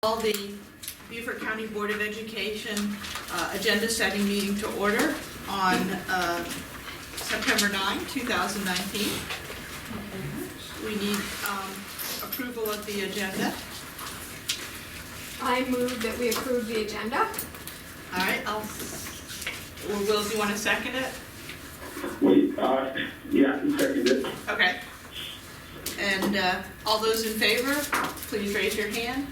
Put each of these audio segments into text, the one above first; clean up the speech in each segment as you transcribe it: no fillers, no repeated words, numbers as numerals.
Call the Beaufort County Board of Education agenda setting meeting to order on September 9, 2019. We need approval of the agenda. I move that we approve the agenda. All right, Will, do you want to second it? Wait, yeah, I second it. Okay. And all those in favor, please raise your hand.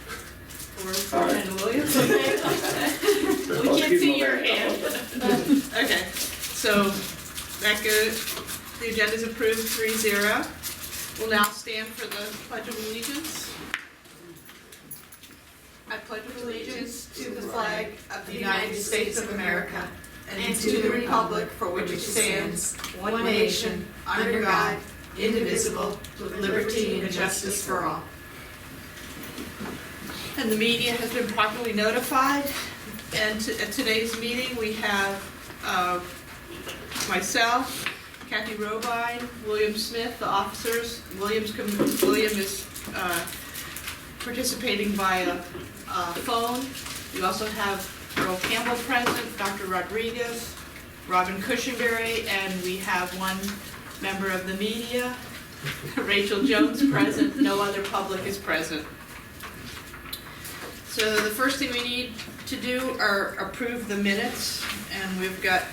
Or Representative Williams. We can't see your hand. Okay, so that goes, the agenda is approved 3-0. We'll now stand for the Pledge of Allegiance. I pledge allegiance to the flag of the United States of America and to the republic for which it stands, one nation, under God, indivisible, with liberty and justice for all. And the media has been properly notified. And at today's meeting, we have myself, Kathy Robine, William Smith, the officers. William is participating via phone. We also have Earl Campbell present, Dr. Rodriguez, Robin Cushenberry, and we have one member of the media, Rachel Jones, present. No other public is present. So the first thing we need to do are approve the minutes, and we've got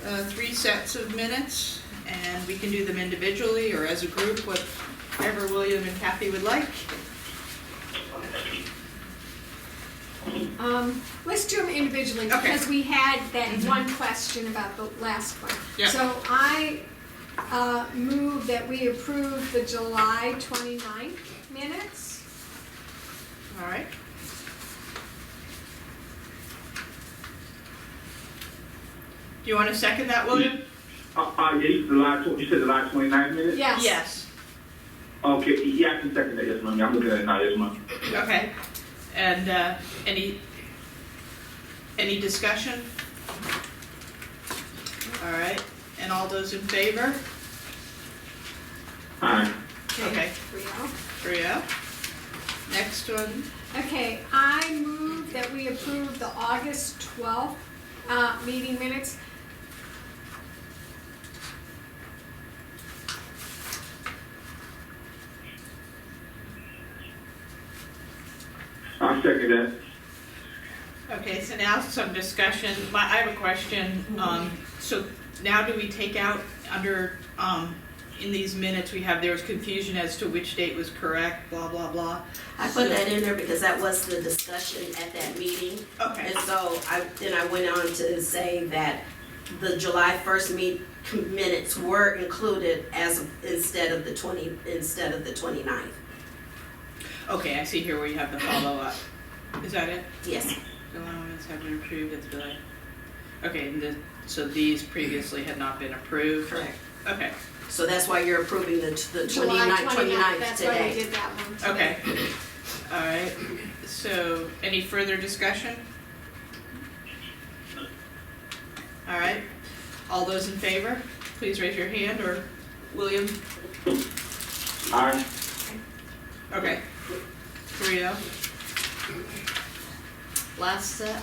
3 sets of minutes, and we can do them individually or as a group, whatever William and Kathy would like. Let's do them individually Okay. because we had that one question about the last one. Yeah. So I move that we approve the July 29th minutes. All right. Do you want to second that, William? Yeah, you said the last 29 minutes? Yes. Yes. Okay, yeah, I can second that, yes, ma'am. I'm looking at it now, yes, ma'am. Okay. And any discussion? All right. And all those in favor? Aye. Okay. 3-0. 3-0. Next one. Okay, I move that we approve the August 12th meeting minutes. I second that. Okay, so now some discussion. I have a question. So now do we take out under, in these minutes, we have there was confusion as to which date was correct, blah, blah, blah. I put that in there because that was the discussion at that meeting. Okay. And so I went on to say that the July 1st minutes were included instead of the 29th. Okay, I see here where you have the follow-up. Is that it? Yes. The allowance have been approved at the July. Okay, and so these previously had not been approved? Correct. Okay, So that's why you're approving the July 29th That's why we today. did that one today. okay. All right, so any further discussion? All right, all those in favor, please raise your hand, or William? Aye. Okay, 3-0. Last set.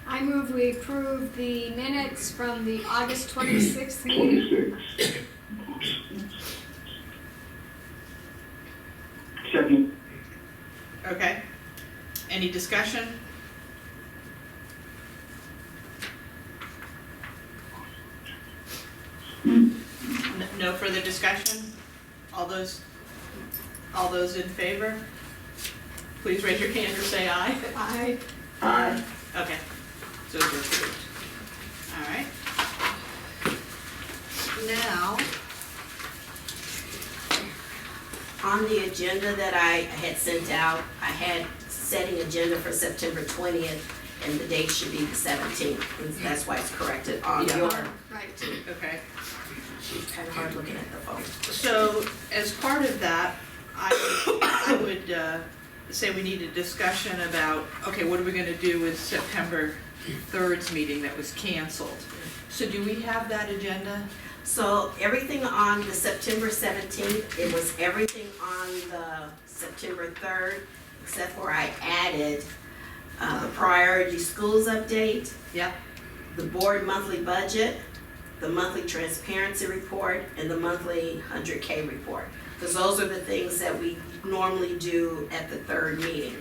I move we approve the minutes from the August 26th meeting. 26. Second. Okay, any discussion? No further discussion? All those in favor? Please raise your hand or say aye. Aye. Aye. Okay, so it's approved. All right. Now, On the agenda that I had sent out, I had setting agenda for September 20th, and the date should be the 17th. And that's why it's corrected on Yeah. your, Right. okay, it's kind of hard looking at the phone. so as part of that, I would say we need a discussion about, okay, what are we gonna do with September 3rd's meeting that was canceled? So do we have that agenda? So everything on the September 17th, it was everything on the September 3rd, except for I added the priority schools update, Yep. the board monthly budget, the monthly transparency report, and the monthly 100K report. Because those are the things that we normally do at the third meeting.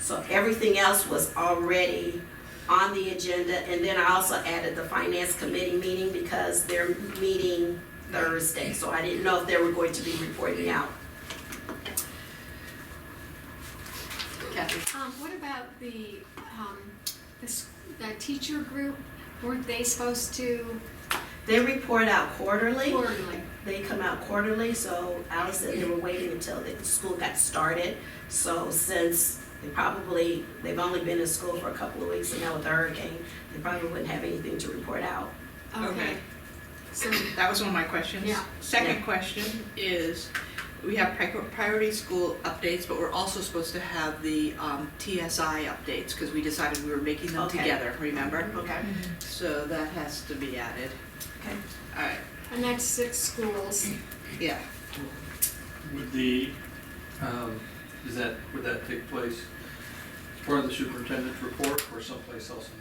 So everything else was already on the agenda, and then I also added the finance committee meeting because they're meeting Thursday, so I didn't know if they were going to be reporting out. Kathy? What about the teacher group? Weren't they supposed to They report out quarterly. quarterly? They come out quarterly, so Alice said they were waiting until the school got started. So since they've only been in school for a couple of weeks, and now with the hurricane, they probably wouldn't have anything to report out. Okay. So, That was one of my questions. Yeah. Second Yeah. question is, we have priority school updates, but we're also supposed to have the TSI updates, because we decided we were making them Okay. together, remember? Okay. So that has to be added. Okay. All right, and that's 6 schools. yeah. Would would that take place as part of the superintendent's report or someplace else in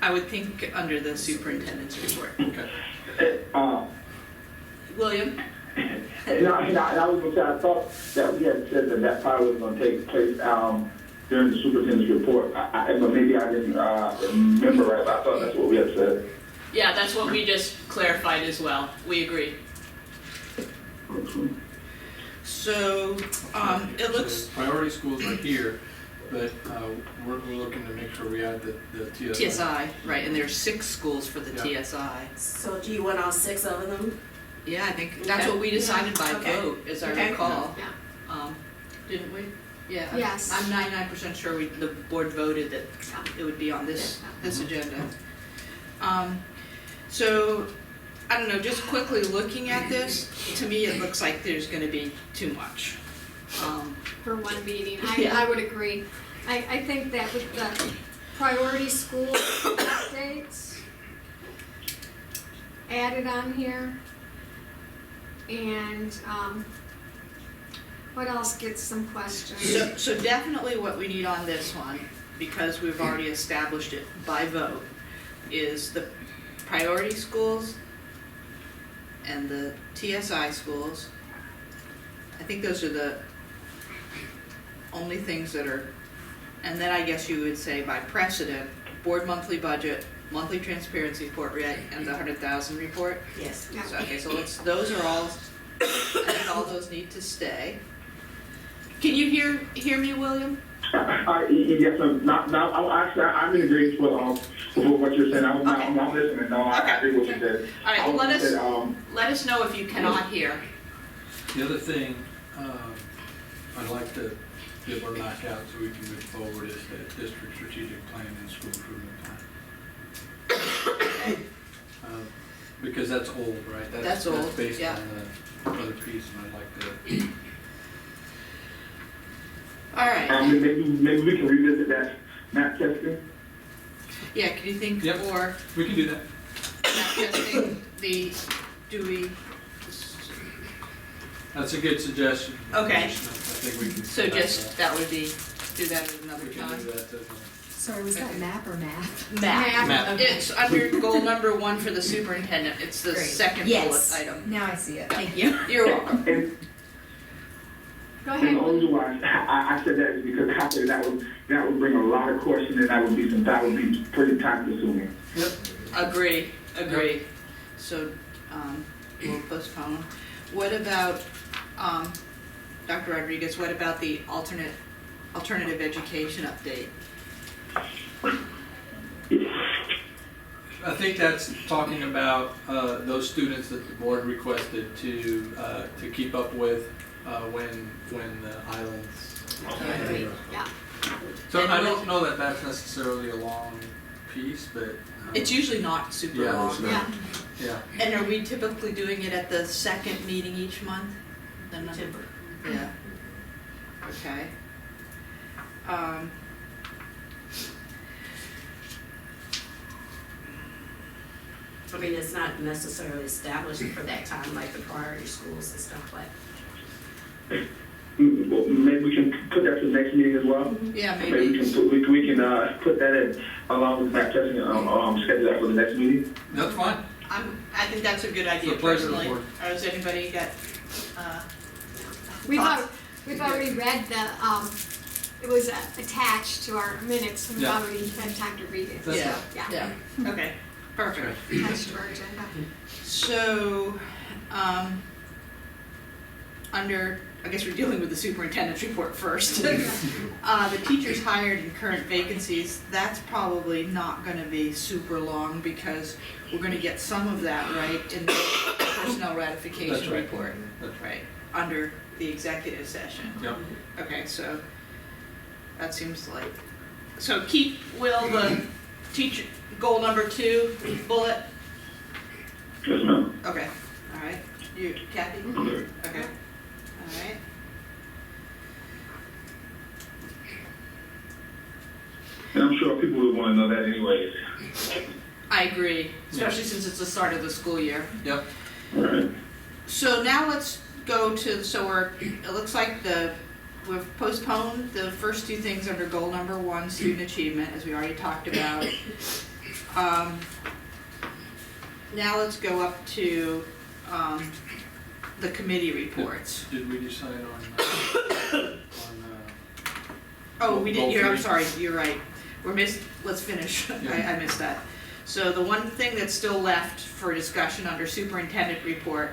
I would think under the superintendent's report. the Okay. William? And I was gonna say, I thought that we had said that probably was gonna take place, during the superintendent's report. But maybe I didn't, remember right, but I thought that's what we had said. Yeah, that's what we just clarified as well. We agree. So, it looks, Priority schools are here, but we're looking to make sure we add the TSI. TSI, right, and there's 6 schools for the Yeah. TSI. So do you want all 6 of them? Yeah, I think that's Okay. what we decided by Okay. vote, as I Okay. recall. Yeah. Didn't we? Yeah. Yes. I'm 99% sure the board voted that it would be on this agenda. So, I don't know, just quickly looking at this, to me, it looks like there's gonna be too much. For one meeting, Yeah. I would agree. I think that with the priority school updates added on here, and, what else gets some questions? So definitely what we need on this one, because we've already established it by vote, is the priority schools and the TSI schools. I think those are the only things that are, and then I guess you would say by precedent, board monthly budget, monthly transparency report, and the 100,000 report. Yes. Yeah. So, okay, so those are all, I think all those need to stay. Can you hear me, William? Yes, I'm in agreement with what you're saying. I'm listening. No, I agree with what you said. All right, I let was us, said, let us know if you cannot hear. The other thing I'd like to be able to knock out so we can move forward is the district strategic plan and school improvement plan. Because that's old, right? That's old, That's based yeah. on the other piece, and I'd like to, All right, maybe we can revisit that map testing. yeah, can you think Yep. for we can do that. map testing, do we, That's a good suggestion. Okay. I think we can. so just, that would be, do that at another We can time? do that. Sorry, was that map or math? Map. Map. It's under goal number 1 for the superintendent, it's the Great. second bullet Yes. item. Now I see it. Thank you. You're welcome. And Go the ahead. only reason why I said that is because I think that would bring a lot of questions, and that would be pretty time consuming. Yep. Agree. So, we'll postpone. What about, Dr. Rodriguez, what about the alternative education update? I think that's talking about those students that the board requested to keep up with when the islands. Yeah. So I don't know that that's necessarily a long piece, but. It's usually not super Yeah, long. it's Yeah. Yeah. And are we typically doing it at the second meeting each month? The number- September. Yeah. Okay. I mean, it's not necessarily established for that time, like the priority schools and stuff, but Well, maybe we can put that to the next meeting as well. Yeah, Maybe maybe. we can put that in along with Matt testing, schedule that for the next meeting. That's fine. I think that's a good idea It's a pleasure, personally. Board. Or has anybody got, We've, thoughts? we've already read the, it was attached to our minutes, and we've Yeah. already had time to read it. That's So, Yeah. Yeah, yeah, okay, perfect. attached to our agenda. So, under, I guess we're dealing with the superintendent's report first. The teachers hired and current vacancies, that's probably not gonna be super long because we're gonna get some of that, right, in the personnel That's ratification right. report, That's right, under the executive session. Yep. Okay, so that seems like, so keep, Will, the teacher, goal number 2, bullet? Yes, ma'am. Okay, all right. You, Kathy? Okay. Okay, all right. And I'm sure people would want to know that anyways. I agree, especially since it's the start of the school year. Yep. All right. So now let's go to, so it looks like we've postponed the first 2 things under goal number 1, student achievement, as we already talked about. Now let's go up to, the committee reports. Did we decide on, Oh, we did, Goal I'm 3. sorry, you're right. Let's finish. Yeah. I missed that. So the one thing that's still left for discussion under superintendent report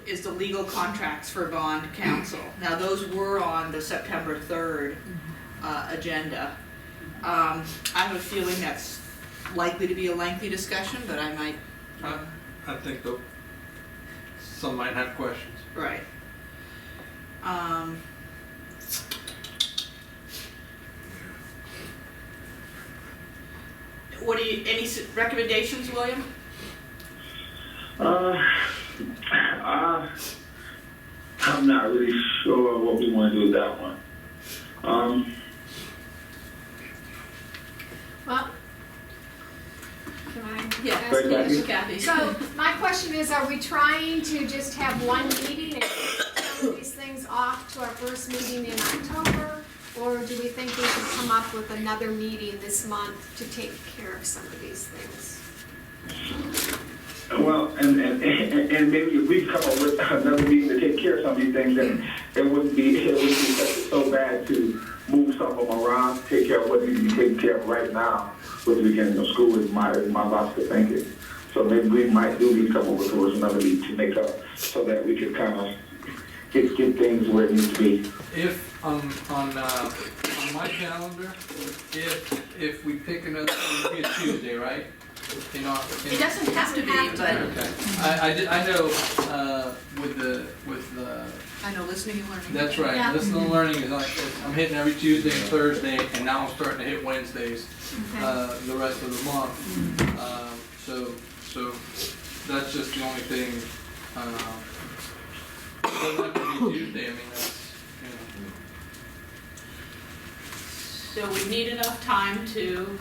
is the legal contracts for bond counsel. Now, those were on the September 3rd agenda. I have a feeling that's likely to be a lengthy discussion, but I might, I think some might have questions. right. What do you, any recommendations, William? I'm not really sure what we want to do with that one. Well, can I Yeah, ask Right, you? Kathy? Kathy. So my question is, are we trying to just have one meeting and get some of these things off to our first meeting in October? Or do we think we should come up with another meeting this month to take care of some of these things? Well, and maybe if we come up with another meeting to take care of some of these things, then it wouldn't be so bad to move some of them around, take care of what needs to be taken care of right now with the beginning of school is my logical thinking. So maybe we might need to come up with another meeting to make up so that we can kind of get things where it needs to be. If, on my calendar, if we pick another, it would be a Tuesday, right? It doesn't have to be, but Okay. I know, with the, I know listening and learning. that's right, Yeah. listening and learning is like, I'm hitting every Tuesday and Thursday, and now I'm starting to hit Wednesdays, Okay. the rest of the month. So that's just the only thing, it doesn't have to be Tuesday, I mean, that's, So we need enough time to,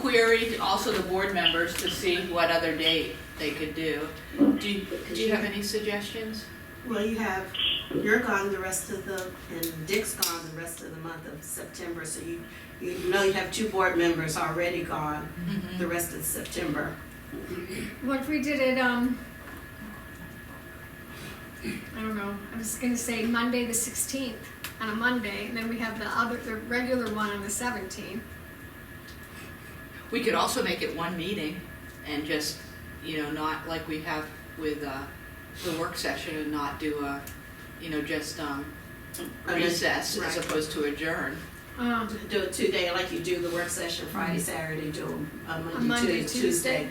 query also the board members to see what other date they could do. Do you have any suggestions? well, you're gone the rest of and Dick's gone the rest of the month of September, so you know you have 2 board members already gone the rest of September. What if we did it, I don't know, I was gonna say Monday the 16th, on a Monday, and then we have the regular one on the 17th. We could also make it one meeting and just, not like we have with the work session and not do a, just recess as Right. opposed to adjourn. Do it 2 day, like you do the work session Friday, Saturday, do a Monday, Monday, Tuesday. Tuesday.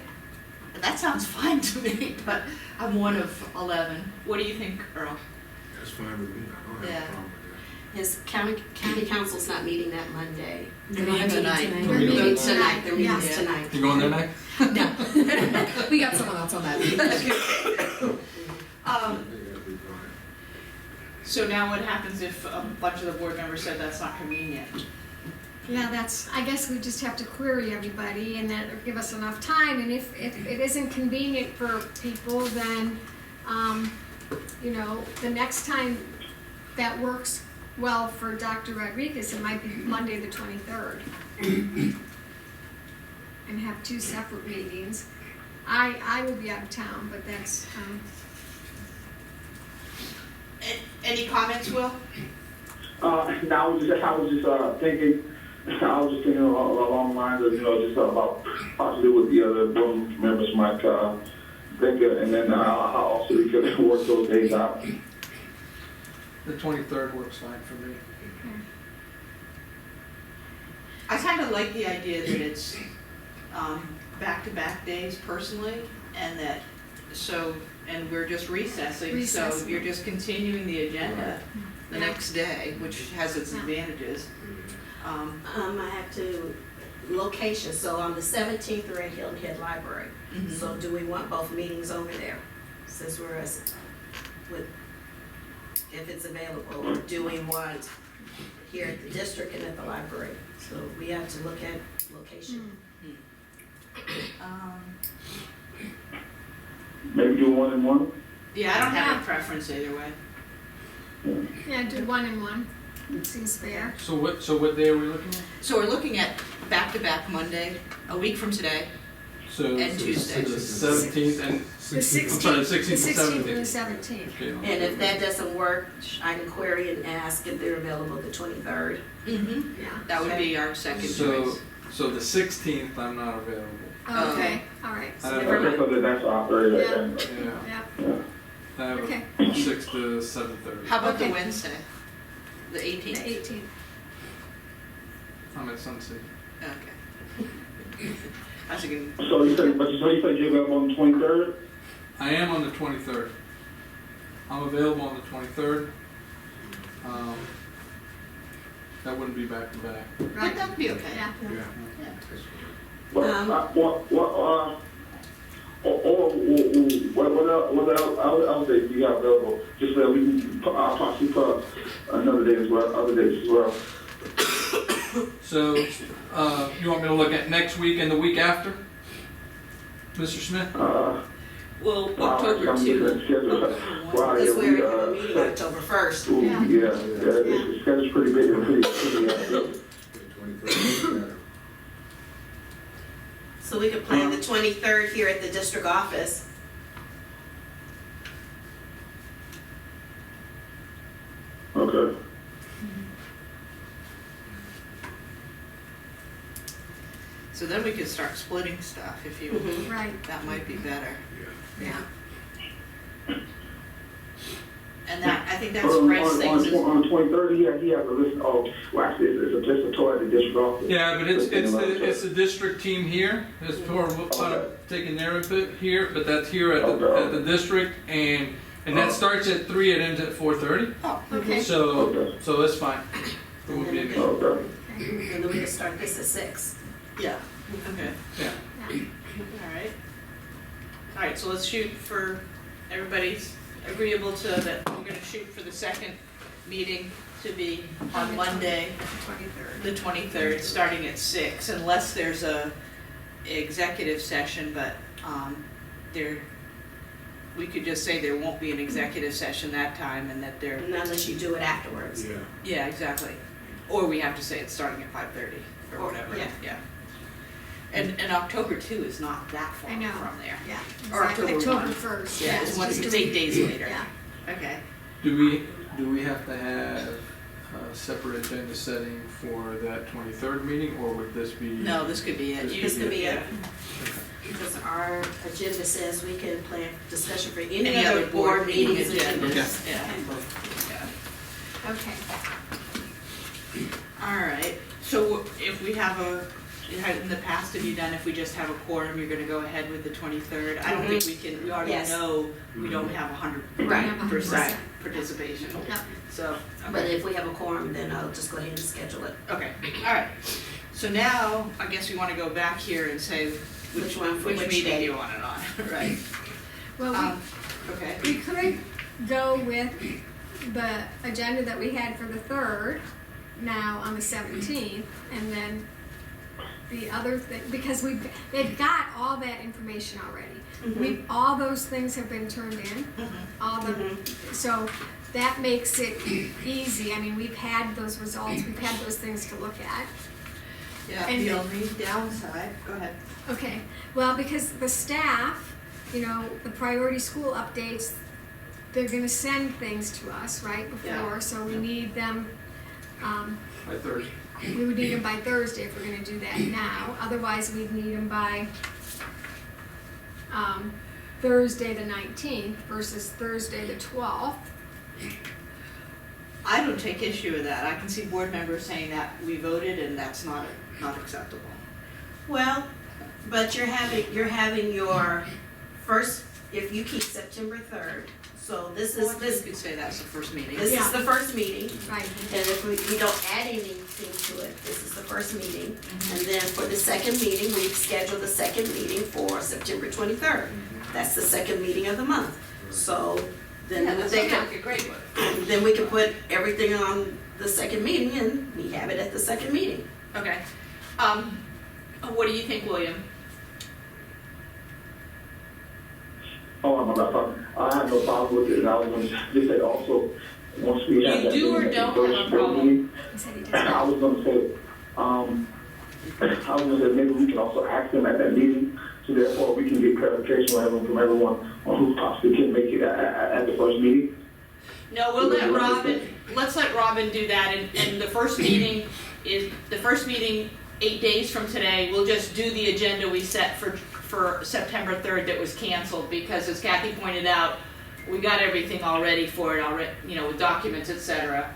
That sounds fine to me, but I'm one of 11. What do you think, Earl? That's fine with me, I don't have Yeah. a problem with His county council's not meeting that Monday. They're meeting tonight. They're We're meeting meeting Tonight, they're meeting Yeah. tonight. you going there next? No. We got someone else on that meeting. that. I think that'd be fine. So now what happens if a bunch of the board members said that's not convenient? Yeah, that's, I guess we just have to query everybody and that'll give us enough time, and if it isn't convenient for people, then, you know, the next time that works well for Dr. Rodriguez, it might be Monday the 23rd. And have two separate meetings. I will be out of town, but that's, Any comments, Will? Now I was just thinking along the lines of, just about possibly what the other board members might think of, and then how also we could work those days out. The 23rd works fine for me. I kind of like the idea that it's back-to-back days personally, and and we're just recessing, so Recessing. you're just continuing the agenda the Yeah. next day, which has its Yeah. advantages. I have to, location, so on the 17th, we're at Hilton Head Library. Mhm. So do we want both meetings over there, since we're, if it's available, or do we want here at the district and at the library? So we have to look at location. Maybe do 1 and 1. Yeah, I don't have Yeah. a preference either way. yeah, do 1 and 1. Seems fair. So what day are we looking at? So we're looking at back-to-back Monday, a week from today. So And Tuesday. The 17th and, The I'm sorry, 16th, the the 16th and 16th and the 17th. 17th. Okay, I'll- And if that doesn't work, I can query and ask if they're available the 23rd. Mm-hmm. Yeah. That would be our second So, choice. so the 16th, I'm not available. Okay, all right. I don't Okay, so then that's operator Yeah. then. Yeah, Yeah, I have okay, a 6 to 7:30. How about the Okay. Wednesday? The the 18th? 18th. I'm at Sunset. Okay. I was thinking, So you said you're available on the 23rd? I am on the 23rd. I'm available on the 23rd. That wouldn't be back to back. but Right, that would be okay. yeah. What else days do you have available? Just so we can possibly put another day as well, other days as well. So, you want me to look at next week and the week after? Mr. Smith? Well, I'm October looking 2. at the schedule. Wow, Because yeah, we're having a meeting October 1st. Ooh, Yeah. the schedule's pretty big, pretty So we could plan the 23rd here at the district office. Okay. So then we could start splitting stuff if you, Mhm. Right, that might be better. yeah. And that, I think that On spreads things. the 23rd, he has a list, actually, it's just a tour at the district office. Yeah, but it's the district team here, it's for, taking their input here, but that's here at the district, and that starts at 3, it ends at 4:30. Oh, Okay, So it's fine. It won't be an issue. Okay. okay, And then we can start this at 6. yeah, okay, Yeah. yeah. alright. Alright, so let's shoot for, everybody's agreeable to that, we're gonna shoot for the second meeting to be on Monday, 23rd. the 23rd, starting at 6, unless there's a executive session, but, we could just say there won't be an executive session that time and that there, Unless you do it afterwards. yeah, exactly. Or we have to say it's starting at 5:30 or Or- whatever, yeah. yeah. And October 2 is not that far I know. from there. Yeah, Or exactly, October October 1. 1st. Yeah, it's one, just it's a 8 week. days later. Yeah, Okay. Do we have to have a separate agenda setting for that 23rd meeting, or would this be? No, this could be it. This could be it. Yeah. Because our agenda says we can plan discussion for any Any other other board board meetings meeting agendas. Yeah. Yeah. okay. All right, so if we have in the past, have you done, if we just have a quorum, you're gonna go ahead with the 23rd? I don't think we can, we already Yes. know we don't have 100% Right. 100%. participation, Yeah. so, But okay, if we have a quorum, then I'll just go ahead and schedule it. okay, all right. So now, I guess we wanna go back here and say Which one for which which meeting day? you want it on, right? Well, Okay, we could go with the agenda that we had for the 3rd, now on the 17th, and then the other thing, because they've got all that information already. All those things have been turned in, so that makes it easy. I mean, we've had those results, we've had those things to look at. Yeah, And the then- only downside, go ahead. Okay, well, because the staff, you know, the priority school updates, they're gonna send things to us, right, before, so we need them, By Thursday. we would need them by Thursday if we're gonna do that now, otherwise we'd need them by, Thursday the 19th versus Thursday the 12th. I don't take issue with that. I can see board members saying that we voted and that's not acceptable. Well, but you're having your first, if you keep September 3rd, so this Well, is, I guess you could say that's the first meeting. this Yeah. is the first meeting. Right. And if we don't add anything to it, this is the first meeting. And then for the second meeting, we've scheduled the second meeting for September 23rd. That's the second meeting of the month. So then Yeah, that they sounds can, like a great one. then we can put everything on the second meeting and we have it at the second meeting. Okay. What do you think, William? Oh, I'm not talking. I have no problem with it, and I was going to just say also, once we have You that do or meeting, don't first have a problem? meeting, He said he doesn't. I was going to say, I was going to say maybe we can also ask them at that meeting, so therefore we can get clarification from everyone on who possibly can make it at the first meeting. No, we'll let Robin, let's let Robin do that, and the first meeting 8 days from today, we'll just do the agenda we set for September 3rd that was canceled, because as Kathy pointed out, we got everything all ready for it already, you know, with documents, et cetera.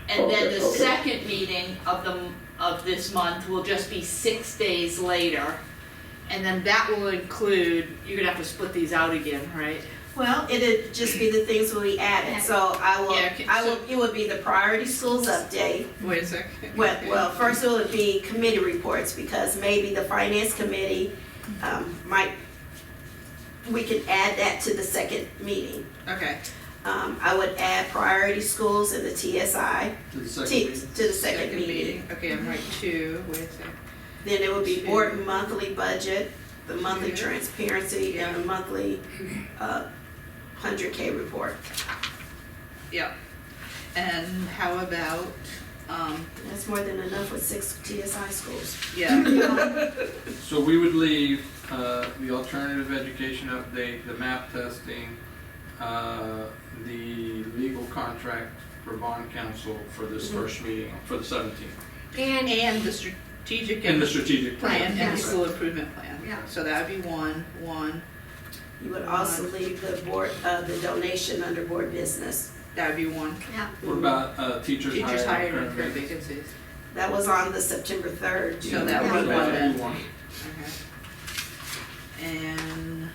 And then the Okay. second meeting of this month will just be 6 days later, and then that will include, you're gonna have to split these out again, right? Well, it'd just be the things we added, so Yeah, okay, it would be the priority schools update. Wait a second. Well, first it would be committee reports, because maybe the finance committee, we could add that to the second meeting. Okay. I would add priority schools and the TSI To the second to meeting. the second meeting. Okay, I'm right, 2, wait a second. Then it would be board monthly budget, the monthly Yeah. transparency, and the monthly, 100K report. Yep. And how about, That's more than enough with 6 TSI schools. yeah, So we would leave the alternative education update, the map testing, the legal contract for bond counsel for this first meeting, for the 17th. And, the strategic And the strategic plan plan. and Yeah. the school improvement plan. Yeah. So that would be one. You would also leave the board, the donation under board business. That would be one. yeah, What about teachers Teachers hired hired and current vacancies. That was on the September 3rd. So that would be Yeah. one then. One. Okay. And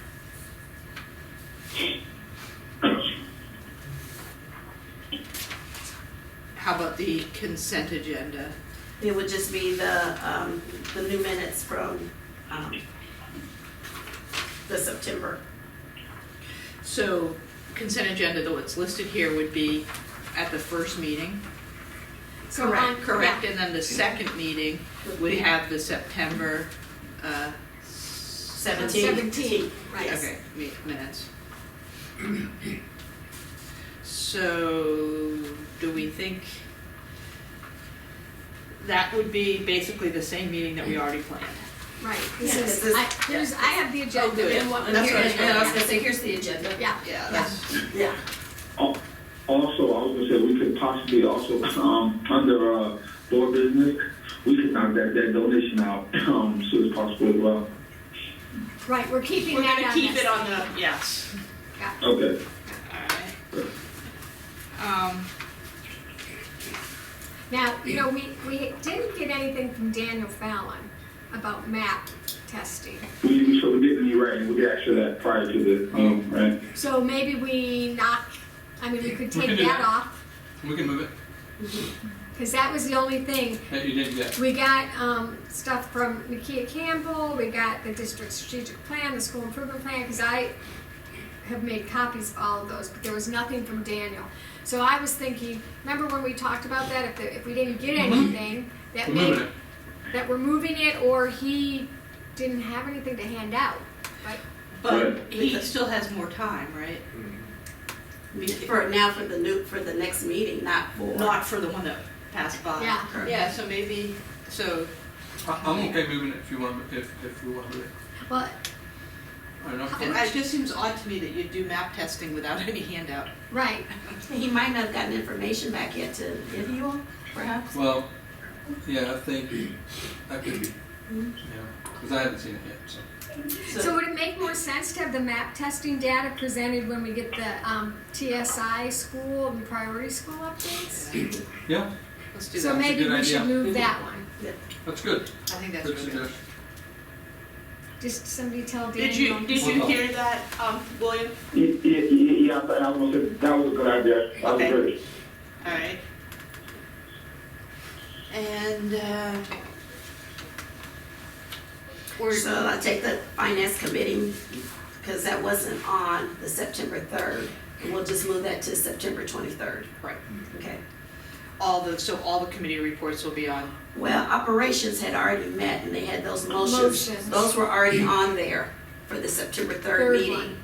how about the consent agenda? It would just be the new minutes from, the September. So consent agenda, though it's listed here, would be at the first meeting. so on. Correct, and then the second meeting would have the September, 17. Right. Yes. okay, minutes. So, do we think that would be basically the same meeting that we already planned? Right, Yeah, this this is, is- I have the agenda good. and what we're That's hearing. what I was gonna say, here's the agenda. Yeah, Yeah, that's, Yeah. Also, I was going to say we could possibly also under board business, we could knock that donation out as soon as possible as well. right, we're keeping we're that gonna on keep this. it on the, yes, Okay. alright. Now, you know, we didn't get anything from Daniel Fallon about map testing. We so we didn't, you're right, we did ask for that prior to the, right? So maybe we we could We take can do that that. off, We can move it. because that was the only thing. That you didn't get. We got stuff from Nakia Campbell, we got the district strategic plan, the school improvement plan, because have made copies of all of those, but there was nothing from Daniel. So I was thinking, remember when we talked about that, if we didn't get anything, that We're moving maybe, it. that we're moving it, or he didn't have anything to hand out, but, But he still has more time, right? For the next meeting, not for. Not for the one that passed by. yeah. Yeah, so maybe, so, I'm okay moving it if you want, if you want to move it. Well, I don't know. it just seems odd to me that you do map testing without any handout. right, He might not have gotten information back yet to give you all, perhaps. Well, yeah, I think that could be, yeah, because I haven't seen it yet, so. so would it make more sense to have the map testing data presented when we get the, TSI school and priority school updates? Yeah, Let's do So that. maybe good we should idea. move that one, that's good. I think that's Good really good. suggestion. just somebody tell Daniel. Did you hear that, William? Yeah, I was gonna say, that was a good idea. That was Okay. great. All right. And, So I'll take the finance committee, because that wasn't on the September 3rd, and we'll just move that to September 23rd. right, Okay. all the committee reports will be on, Well, operations had already met and they had those motions. Motions. Those were already on there for the September 3rd Third meeting. one.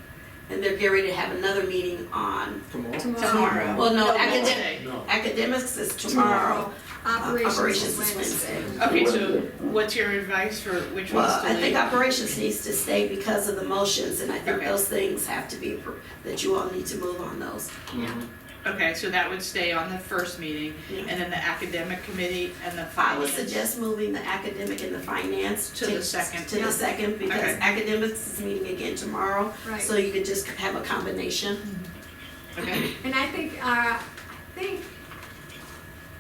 And they're getting ready to have another meeting on Tomorrow? Tomorrow. Well, no, Wednesday. No. academics is tomorrow. Operations is is Wednesday. Okay, so what's your advice for which ones Well, to I think leave? operations needs to stay because of the motions, and I think Okay. those things have to be, that you all need to move on those. Mhm. Okay, so that would stay on the first meeting, Yeah. and then the academic committee and the I would finance. suggest moving the academic and the finance. To the second. To the second, because Okay. academics is meeting again tomorrow. Right. So you could just have a combination. Okay, And I think,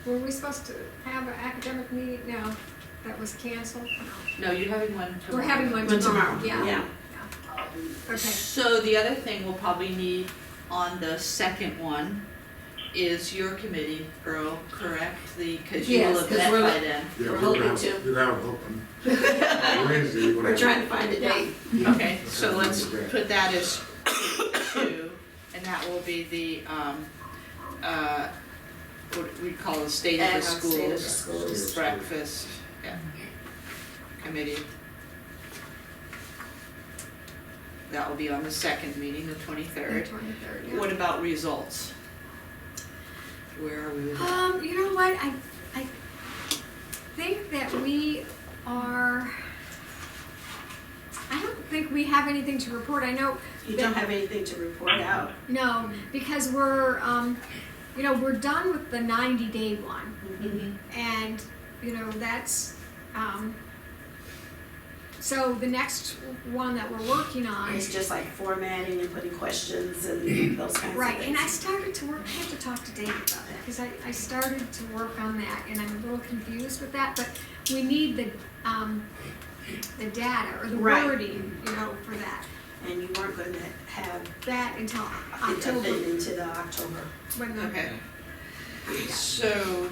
were we supposed to have an academic meeting? No, that was canceled. no, you're having one tomorrow. We're having one But tomorrow, yeah. Yeah. Okay, So the other thing we'll probably need on the second one is your committee, Earl, correct? Because you Yes, will have 'cause met we're by like- then. Yeah, We're we're hoping gonna to. have, we're gonna have open. Wednesday, we're gonna We're have- trying to find a date. Okay, so let's put that as 2, and that will be the, what we call the state of the Ad hoc state of the schools schools. breakfast, yeah, committee. That will be on the second meeting, the the 23rd. 23rd, yeah. What about results? Where are we with that? You know what, I think that we are, I don't think we have anything to report. I know, You don't have anything to report out. no, because we're, we're done with the 90-day one. Mm-hmm. And, that's, so the next one that we're working on. It's just like formatting and putting questions and those kinds of things. Right, and I started to work, I have to talk to Dave about that, because I started to work on that, and I'm a little confused with that, but we need the data, or the Right. wording, for that, And you weren't going to have that until it October, updated into the October, when the, Okay. So,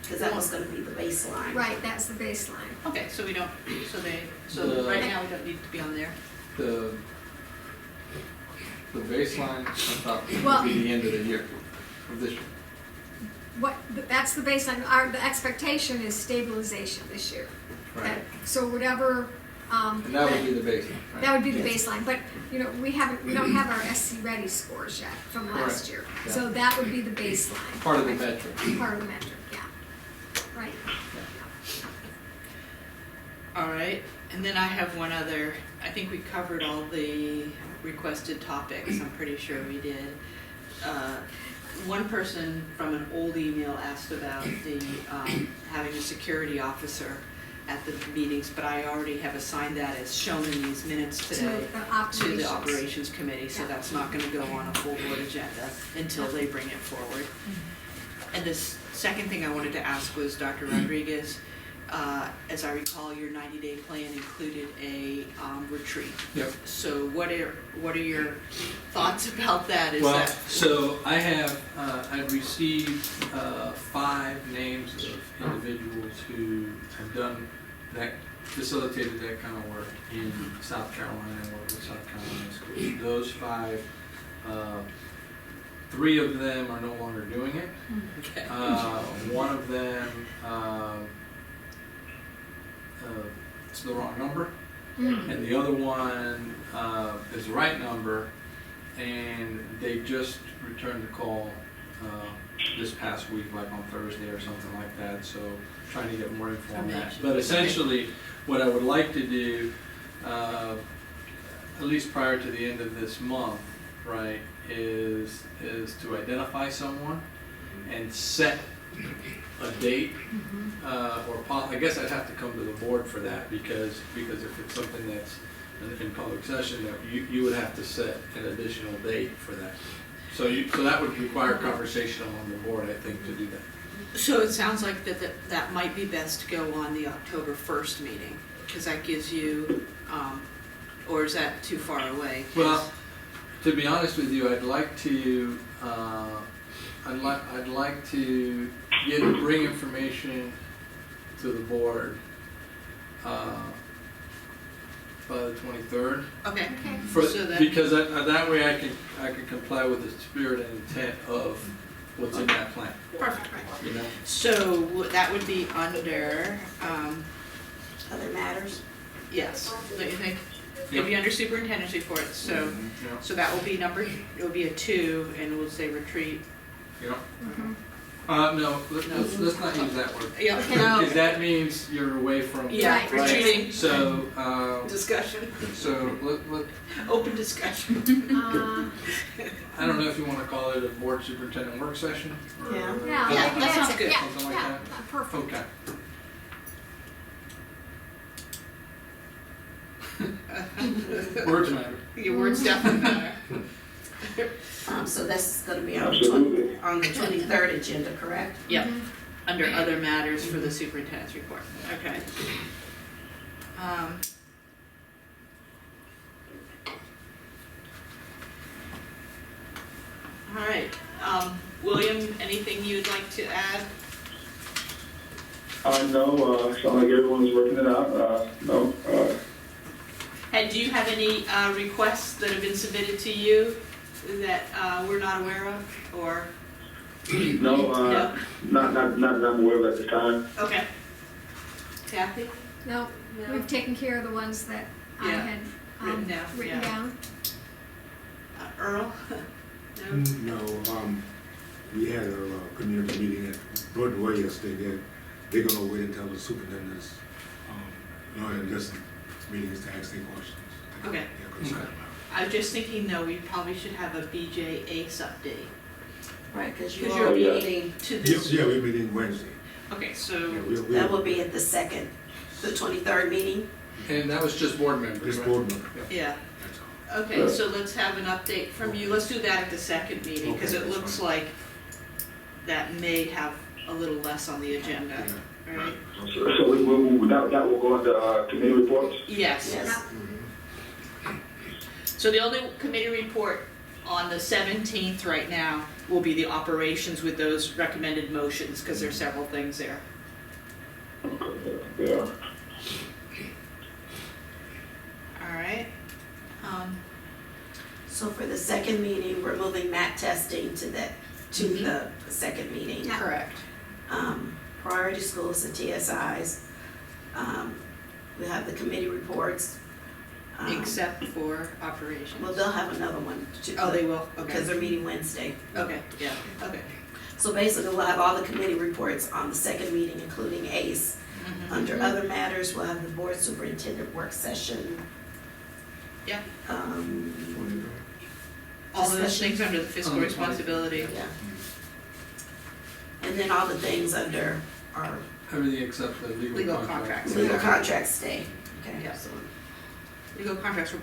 because that was going to be the baseline. right, that's the baseline. okay, so we don't, so The- right now we don't need to be on there. The baseline, I thought, Well- would be the end of the year, of this year. That's the baseline, the expectation is stabilization this year. Right. So whatever, And that would be the baseline, right? that would be the baseline, but, we don't have our SC Ready scores yet from last Correct. year. Yeah. So that would be the baseline. Part of the metric. Part of the metric, yeah. Right. All right, and then I have one other, I think we covered all the requested topics, I'm pretty sure we did. One person from an old email asked about the, having a security officer at the meetings, but I already have assigned that as shown in these minutes today to the operations committee, so Yeah. that's not gonna go on a full board agenda until they bring it forward. And this second thing I wanted to ask was Dr. Rodriguez, as I recall, your 90-day plan included a retreat. Yep. So what are your thoughts about that? Is Well, that so I have, I've received 5 names of individuals who have done that facilitated that kind of work in South Carolina and worked with South Carolina schools. Those 5, 3 of them are no longer doing it. Okay. One of them, it's the wrong number, and the other one is the right number, and they just returned the call this past week, like on Thursday or something like that, so trying to get more info on that. But essentially, what I would like to do, at least prior to the end of this month, right, is to identify someone and set a date, I guess I'd have to come to the board for that, because if it's something that's in public session, that you would have to set an additional date for that. So that would require conversation among the board, I think, to do that. So it sounds like that might be best to go on the October 1st meeting, because that gives you, or is that too far away? Well, to be honest with you, I'd like to bring information to the board by the 23rd. Okay. Okay. So then- Because that way I can comply with the spirit and intent of what's in that plan, Perfect. you know? So that would be under, Other matters? yes, don't you think? It'd Yep. be under superintendent's report, so, Yeah. so that will be number, it will be a 2, and we'll say retreat. Yeah. No, let's not use that word. Yeah, Because that means you're away from. Yeah, Right. retreating, So, discussion, let, open discussion. I don't know if you want to call it a board superintendent work session? or- Yeah. Yeah, Yeah, maybe that sounds that's- good. Yeah, Something like yeah, that. perfect. Okay. Words matter. Your words definitely matter. So that's gonna be Absolutely. on the 23rd agenda, correct? Yep, under other matters for the superintendent's report, okay. All right, William, anything you'd like to add? No, sound like everyone's working it out, no, And do you have any requests that have been submitted to you that we're not aware of, or? no, not that I'm aware of at the time. Okay. Kathy? No, we've taken care of the ones that I Yeah. had Written down, written yeah. down. Earl? No? No, we had a community meeting at Broadway yesterday. They're gonna wait until the superintendent's, this meeting is to ask their questions. Okay. Yeah, concerned about. I was just thinking, though, we probably should have a BJ Ace update Right, because you 'Cause are you're- meeting, to Yeah, this. yeah, we're meeting Wednesday. Okay, Yeah, so, that will be at the 23rd meeting. And that was just board members, This right? board member, yeah, that's all. okay, so let's have an update from you. Let's do that at the second meeting, because Okay, it that's looks fine. like that may have a little less on the agenda, Yeah. all right? So that will go into, committee reports? Yes. Yes. So the only committee report on the 17th right now will be the operations with those recommended motions, because there's several things there. Yeah. All right. So for the second meeting, we're moving MAT testing to the second meeting. Correct. Priority schools, the TSIs. We have the committee reports. Except for operations. Well, they'll have another one. Oh, they will, Because okay. they're meeting Wednesday. Okay, yeah, okay. So basically, we'll have all the committee reports on the second meeting, including ACE. Mhm. Under other matters, we'll have the board superintendent work session. Yeah. All those Discussion. things under the fiscal On the responsibility. Yeah. And then all the things under our Everything except the Legal legal contracts. contract. legal contracts stay. Okay. Yeah. Legal contracts for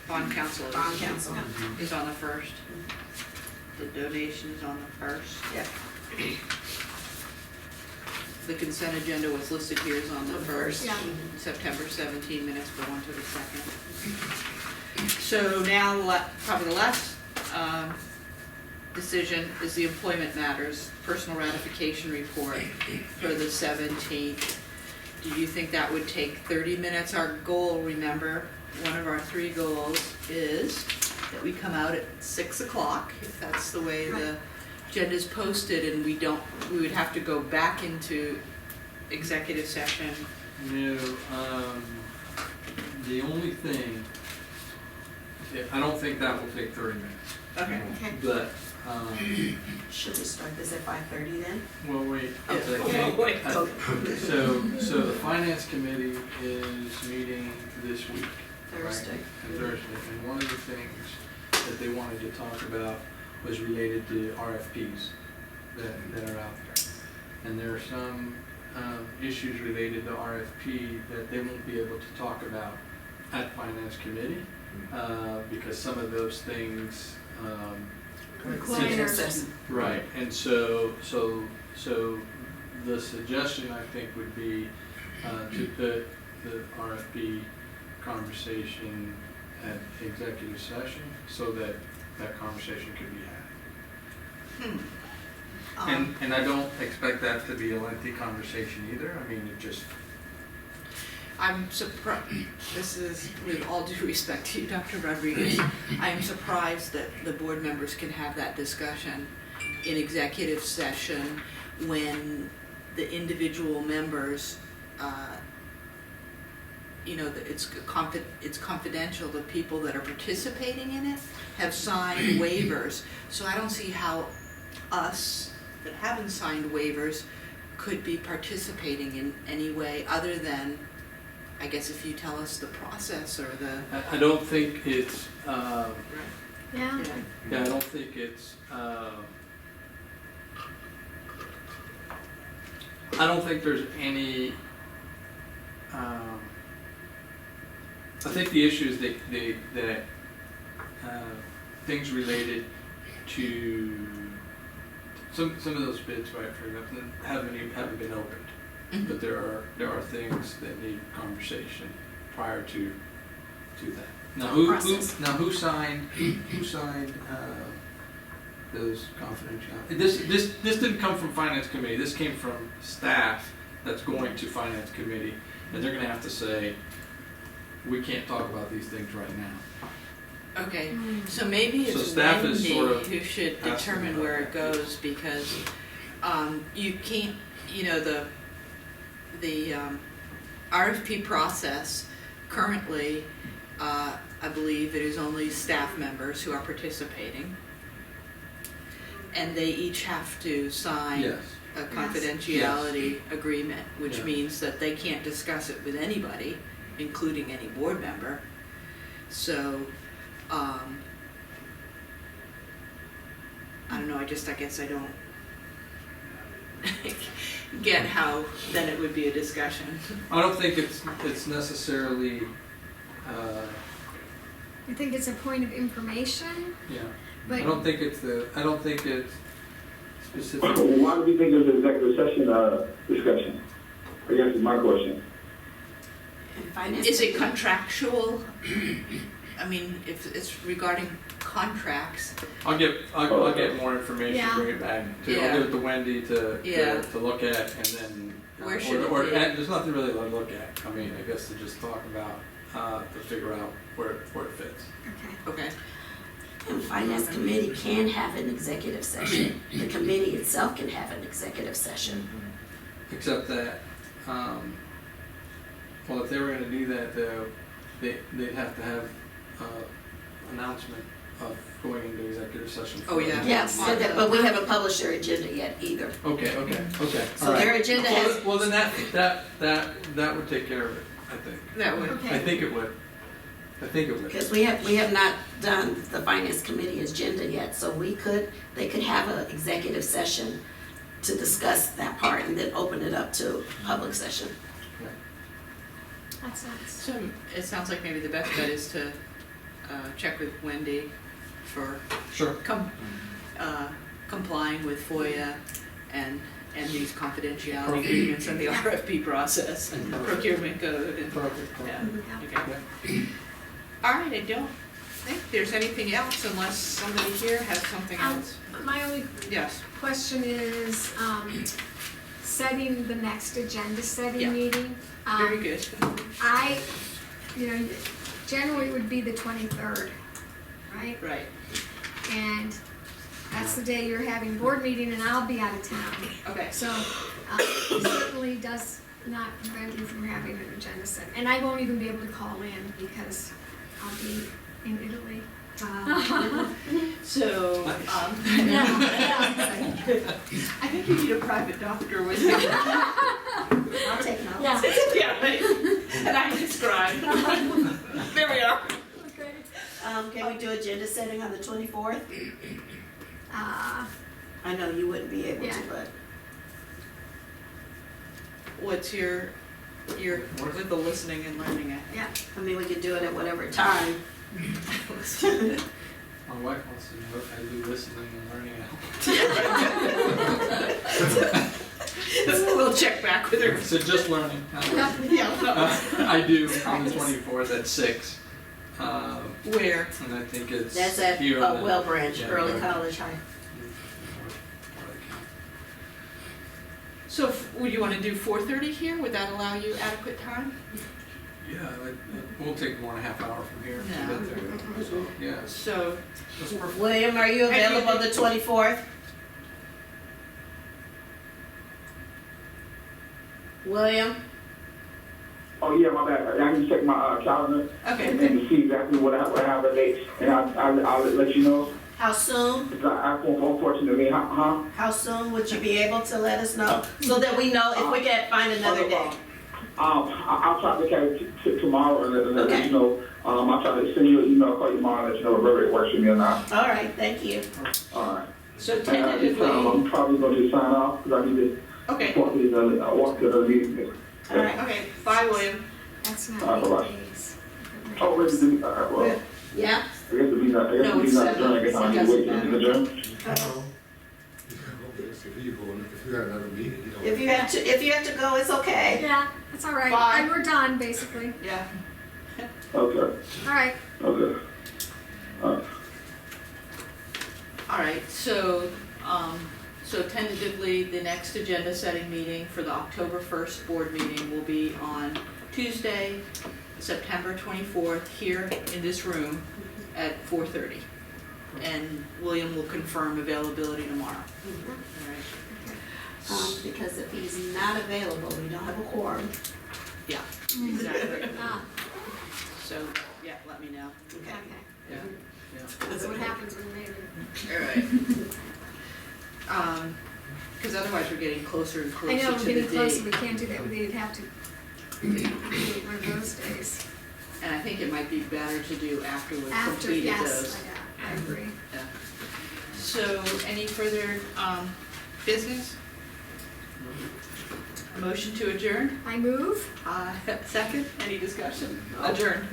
bond counsel Bond counsel. is on the 1st. The donation is on the 1st. Yeah. The consent agenda was listed here is on the 1st. Yeah. September 17 minutes go on to the 2nd. So now, probably the last decision is the employment matters, personal ratification report for the 17th. do you think that would take 30 minutes? Our goal, remember, one of our 3 goals is that we come out at 6 o'clock, if that's the way the agenda's posted, and we would have to go back into executive session. No, the only thing, I don't think that will take 30 minutes. Okay. Okay. But, Should we start this at 5:30 then? well, wait. Yeah. Wait. So the finance committee is meeting this week. Thursday. Right, Thursday, and one of the things that they wanted to talk about was related to RFPs that are out there. And there are some issues related to RFP that they won't be able to talk about at finance committee, because some of those things, Requires. right, and so the suggestion I think would be to put the RFP conversation at executive session so that that conversation could be had. And I don't expect that to be a lengthy conversation either. I mean, it just, I'm surprised, this is with all due respect to you, Dr. Rodriguez, I am surprised that the board members can have that discussion in executive session when the individual members, it's confidential, the people that are participating in it have signed waivers. So I don't see how us that haven't signed waivers could be participating in any way other than, I guess, if you tell us the process or the. I don't think it's, Yeah. Yeah. yeah, I don't think it's, I don't think there's any, I think the issue is that things related to some of those bids, right, for example, haven't been opened. But there are things that need conversation prior to that. Now who signed those confidentiality? This didn't come from finance committee. This came from staff that's going to finance committee, and they're going to have to say, we can't talk about these things right now. Okay, so maybe So it's staff is Wendy sort of who should asking determine about where it that. goes, because you can't, the RFP process currently, I believe it is only staff members who are participating. And they each have to sign Yes. a confidentiality agreement, which Yeah. means that they can't discuss it with anybody, including any board member. So, I don't know, I guess I don't get how then it would be a discussion. I don't think it's necessarily, I think it's a point of information, yeah. but I don't think it's specific. Why do you think it's an executive session discussion? I guess is my question. And finance. Is it contractual? I mean, if it's regarding contracts, I'll get more information, Yeah. bring it back. Yeah. I'll give it to Wendy Yeah. to look at, and then. Where should it be? And there's nothing really to look at. I mean, I guess to just talk about, to figure out where it fits. okay. okay, And finance committee can have an executive session. The committee itself can have an executive session. Except that, well, if they were gonna do that, though, they'd have to have, announcement of going into executive session. Oh, yeah. Yes, but we haven't published their agenda yet either. Okay. So all right. their agenda has, Well, then that would take care of it, I think. that would, Okay. I think it would. because we have not done the finance committee agenda yet, so they could have an executive session to discuss that part and then open it up to public session. That sounds. so it sounds like maybe the best bet is to check with Wendy for Sure. complying with FOIA and these confidentiality agreements and the RFP process and the procurement code and, yeah, Yeah. okay. All right, I don't think there's anything else unless somebody here has something else. My only Yes, question is, setting the next agenda setting Yeah. meeting. Very good. January would be the 23rd, right? Right. And that's the day you're having board meeting and I'll be out of town. Okay. So, it certainly does not prevent you from having an agenda set. And I won't even be able to call in because I'll be in Italy. So, Yeah. I think you need a private doctor with you. I'll take notes. Yeah. Yeah, right. And I can scribe. There we are. Okay. Can we do agenda setting on the 24th? Uh, I know you wouldn't be able Yeah. to, but What's your, with the listening and learning act? yeah. I mean, we could do it at whatever time. My wife wants to know if I do listening and learning out. We'll check back with her. So just learning. Yeah, no. I do on the 24th at 6. Where? And I think it's That's at here on the- Well Branch, yeah, Early Well- College High. So would you want to do 4:30 here? Would that allow you adequate time? Yeah, it won't take more than a half hour from here to No. get there. So, yeah, So, that's perfect. William, are you available the 24th? William? Oh, yeah, my bad. I can check my calendar okay. and to see exactly what I have a date, and I'll let you know. How soon? Unfortunately, huh? How soon would you be able to let us know so that we know if we can find another day? I'll try to catch it tomorrow and let Okay. you know. I'll try to send you an email, call you tomorrow, and let you know whether it works for me or not. All right, thank you. All right. So And tentatively, I'm probably going to sign off because I need to okay. walk to the meeting. All right. Okay, bye, William. That's not Bye-bye. 8 days. Oh, wait, well, Yeah? I guess the meeting, No, it's not 7. adjourned. I guess I need to wait till the adjourn. If you got another meeting, you know. If you have to go, it's okay. Yeah, that's all right. Bye. And we're done, basically. Yeah. Okay, All right. okay. All right, so tentatively, the next agenda setting meeting for the October 1st board meeting will be on Tuesday, September 24th, here in this room at 4:30. And William will confirm availability tomorrow. All right. Because if he's not available, we don't have a quorum. Yeah, exactly. Ah, So, yeah, let me know. Okay. okay. Yeah. That's what happens when they All right. Because otherwise we're getting closer and I closer know, to we're the getting closer, date. we can't do that, we'd have to do it one of those days. And I think it might be better to do after we've After, completed yes, those. I agree. Yeah. So, any further business? Motion to adjourn? I move. Second, any discussion? Adjourn.